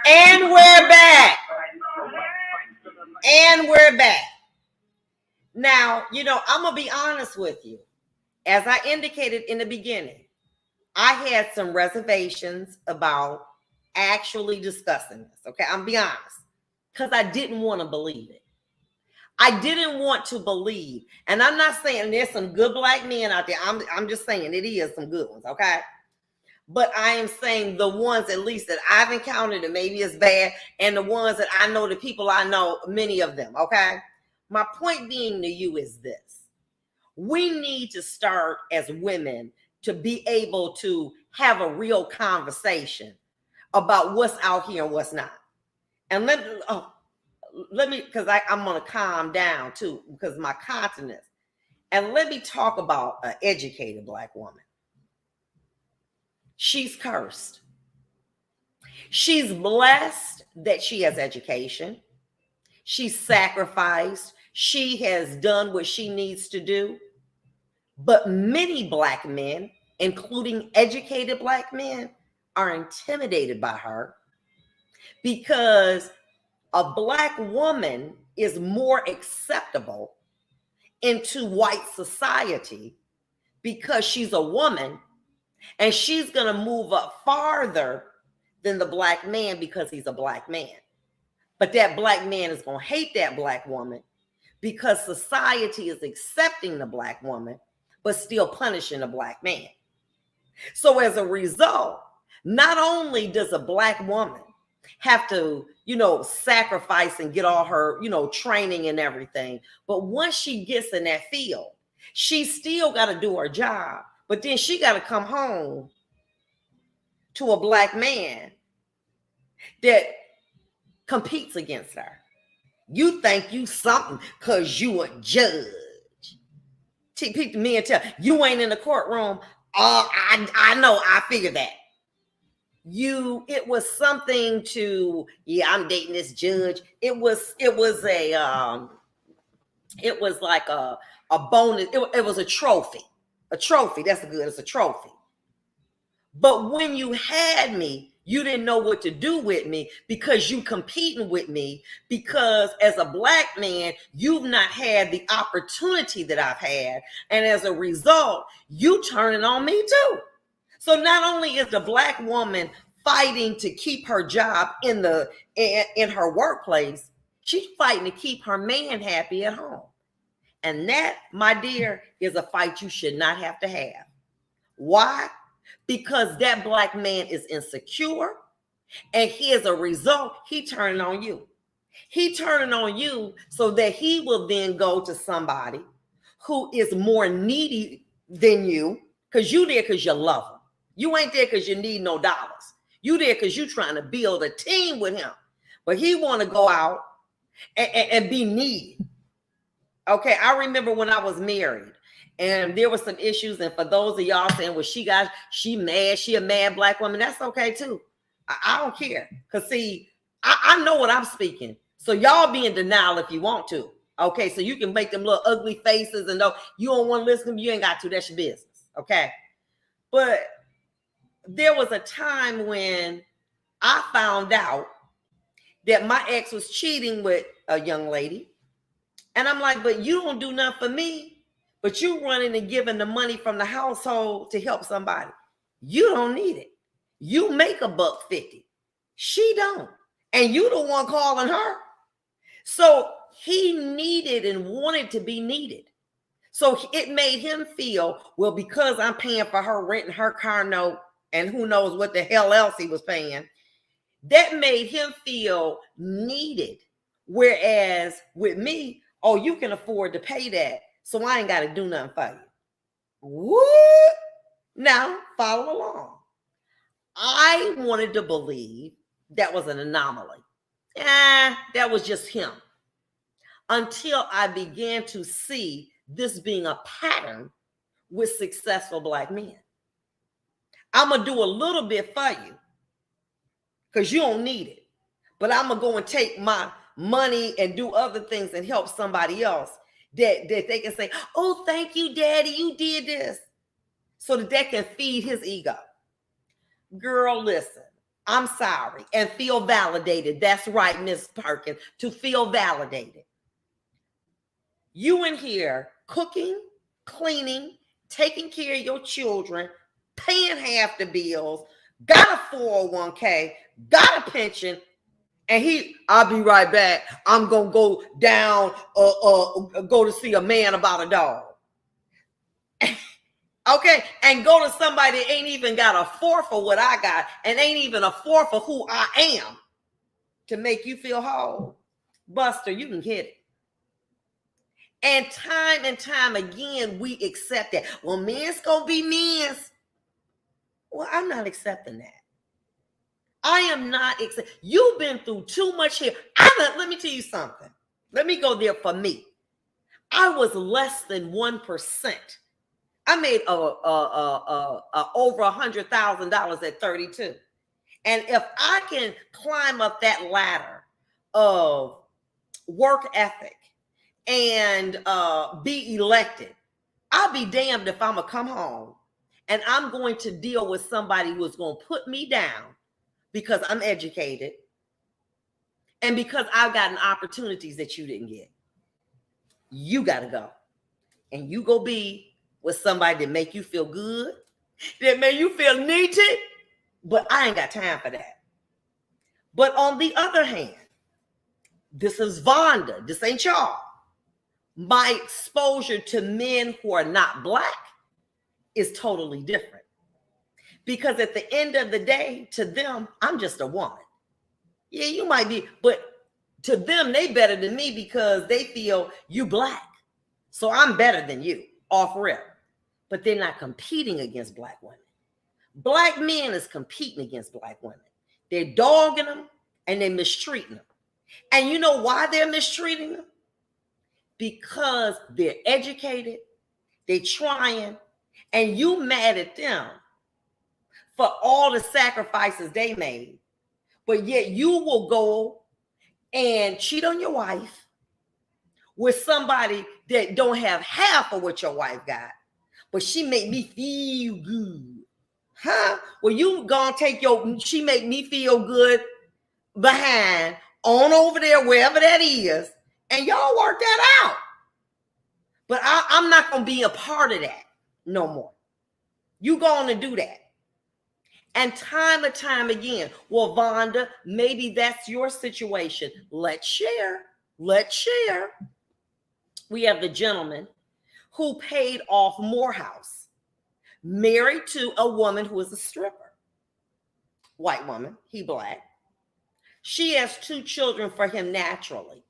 And we're back. And we're back. Now, I'm going to be honest with you. As I indicated in the beginning, I had some reservations about actually discussing this. Okay, I'm going to be honest. Because I didn't want to believe it. I didn't want to believe. And I'm not saying there's some good black men out there. I'm just saying it is some good ones, okay? But I am saying the ones at least that I've encountered, and maybe it's bad, and the ones that I know, the people I know, many of them, okay? My point being to you is this. We need to start as women to be able to have a real conversation about what's out here and what's not. And let me, because I'm going to calm down too, because my continence. And let me talk about an educated black woman. She's cursed. She's blessed that she has education. She's sacrificed. She has done what she needs to do. But many black men, including educated black men, are intimidated by her because a black woman is more acceptable into white society because she's a woman and she's going to move up farther than the black man because he's a black man. But that black man is going to hate that black woman because society is accepting the black woman but still punishing the black man. So as a result, not only does a black woman have to, sacrifice and get all her, training and everything, but once she gets in that field, she still got to do her job, but then she got to come home to a black man that competes against her. You think you something because you a judge. Pick the men tell you ain't in the courtroom. I know, I figured that. It was something to, I'm dating this judge. It was like a bonus. It was a trophy. A trophy, that's good. It's a trophy. But when you had me, you didn't know what to do with me because you competing with me because as a black man, you've not had the opportunity that I've had. And as a result, you turning on me too. So not only is the black woman fighting to keep her job in her workplace, she's fighting to keep her man happy at home. And that, my dear, is a fight you should not have to have. Why? Because that black man is insecure, and as a result, he turning on you. He turning on you so that he will then go to somebody who is more needy than you, because you there because you love him. You ain't there because you need no dollars. You there because you trying to build a team with him. But he want to go out and be needy. Okay, I remember when I was married and there were some issues. And for those of y'all saying, well, she mad, she a mad black woman. That's okay too. I don't care. Because see, I know what I'm speaking. So y'all be in denial if you want to. Okay, so you can make them little ugly faces and you don't want to listen to them. You ain't got to. That's your business. Okay. But there was a time when I found out that my ex was cheating with a young lady. And I'm like, but you don't do nothing for me, but you running and giving the money from the household to help somebody. You don't need it. You make $1.50. She don't. And you the one calling her. So he needed and wanted to be needed. So it made him feel, well, because I'm paying for her rent and her car note and who knows what the hell else he was paying, that made him feel needed. Whereas with me, oh, you can afford to pay that, so I ain't got to do nothing for you. What? Now, follow along. I wanted to believe that was an anomaly. That was just him. Until I began to see this being a pattern with successful black men. I'm going to do a little bit for you because you don't need it. But I'm going to go and take my money and do other things and help somebody else that they can say, oh, thank you, daddy, you did this. So that can feed his ego. Girl, listen, I'm sorry, and feel validated. That's right, Miss Perkins, to feel validated. You in here cooking, cleaning, taking care of your children, paying half the bills, got a 401k, got a pension, and I'll be right back. I'm gonna go down, go to see a man about a dog. Okay, and go to somebody that ain't even got a fourth of what I got, and ain't even a fourth of who I am, to make you feel whole. Buster, you can hit it. And time again, we accept that. Well, men's gonna be men's. Well, I'm not accepting that. I am not accepting. You've been through too much here. Let me tell you something. Let me go there for me. I was less than 1%. I made over $100,000 at 32. And if I can climb up that ladder of work ethic and be elected, I'll be damned if I'm gonna come home and I'm going to deal with somebody who is going to put me down because I'm educated and because I've gotten opportunities that you didn't get. You got to go. And you go be with somebody that make you feel good, that make you feel needed, but I ain't got time for that. But on the other hand, this is Vonda. This ain't y'all. My exposure to men who are not Black is totally different. Because at the end of the day, to them, I'm just a woman. Yeah, you might be, but to them, they better than me because they feel you Black. So I'm better than you, off rip. But they're not competing against Black women. Black men is competing against Black women. They're dogging them and they're mistreating them. And you know why they're mistreating them? Because they're educated, they're trying, and you mad at them for all the sacrifices they made. But yet you will go and cheat on your wife with somebody that don't have half of what your wife got, but she make me feel good. Huh? Well, you gonna take she make me feel good behind on over there, wherever that is, and y'all work that out. But I'm not gonna be a part of that no more. You going to do that. And time again, well, Vonda, maybe that's your situation. Let's share. We have the gentleman who paid off Morehouse, married to a woman who is a stripper. White woman, he Black. She has 2 children for him naturally.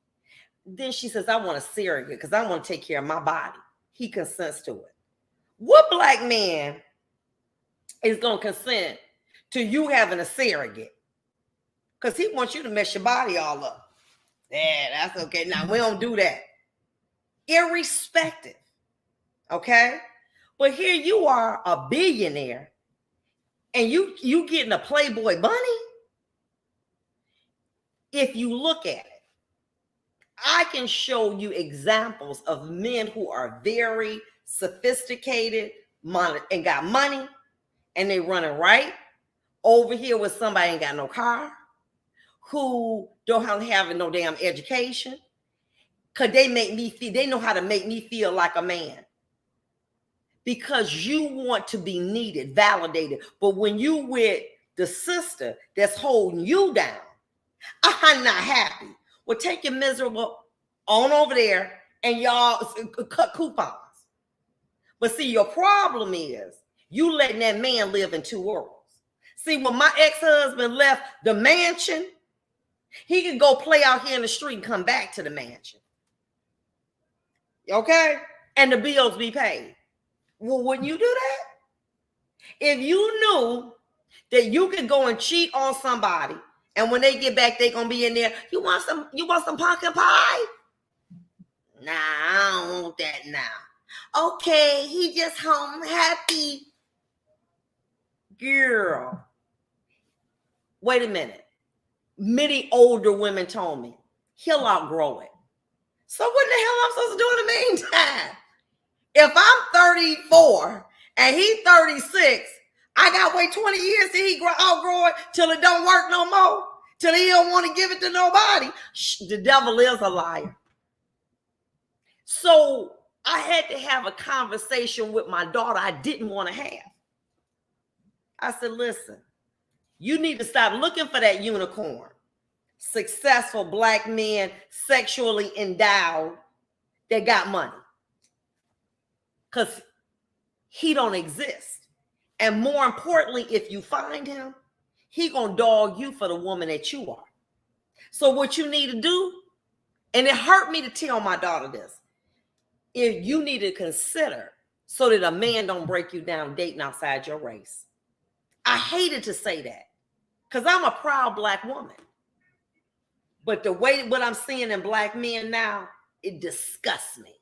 Then she says, I want a surrogate because I want to take care of my body. He consents to it. What Black man is going to consent to you having a surrogate? Because he wants you to mess your body all up. Yeah, that's okay. Now, we don't do that. Irrespective. Okay? But here you are, a billionaire, and you getting a Playboy bunny? If you look at it, I can show you examples of men who are very sophisticated and got money, and they running right over here with somebody ain't got no car, who don't have no damn education, because they know how to make me feel like a man. Because you want to be needed, validated. But when you with the sister that's holding you down, I'm not happy. Well, take your miserable on over there and y'all cut coupons. But see, your problem is you letting that man live in 2 worlds. See, when my ex-husband left the mansion, he could go play out here in the street and come back to the mansion. Okay? And the bills be paid. Well, wouldn't you do that? If you knew that you could go and cheat on somebody, and when they get back, they're gonna be in there. You want some pumpkin pie? Nah, I don't want that now. Okay, he just home happy. Girl. Wait a minute. Many older women told me he'll outgrow it. So what the hell am I supposed to do in the meantime? If I'm 34 and he's 36, I got to wait 20 years till he outgrow it, till it don't work no more, till he don't want to give it to nobody. The devil is a liar. So I had to have a conversation with my daughter I didn't want to have. I said, listen, you need to stop looking for that unicorn. Successful black men, sexually endowed, that got money. Because he don't exist. And more importantly, if you find him, he gonna dog you for the woman that you are. So what you need to do, and it hurt me to tell my daughter this, if you need to consider so that a man don't break you down dating outside your race. I hated to say that because I'm a proud black woman. But the way what I'm seeing in black men now, it disgusts me.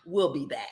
We'll be back.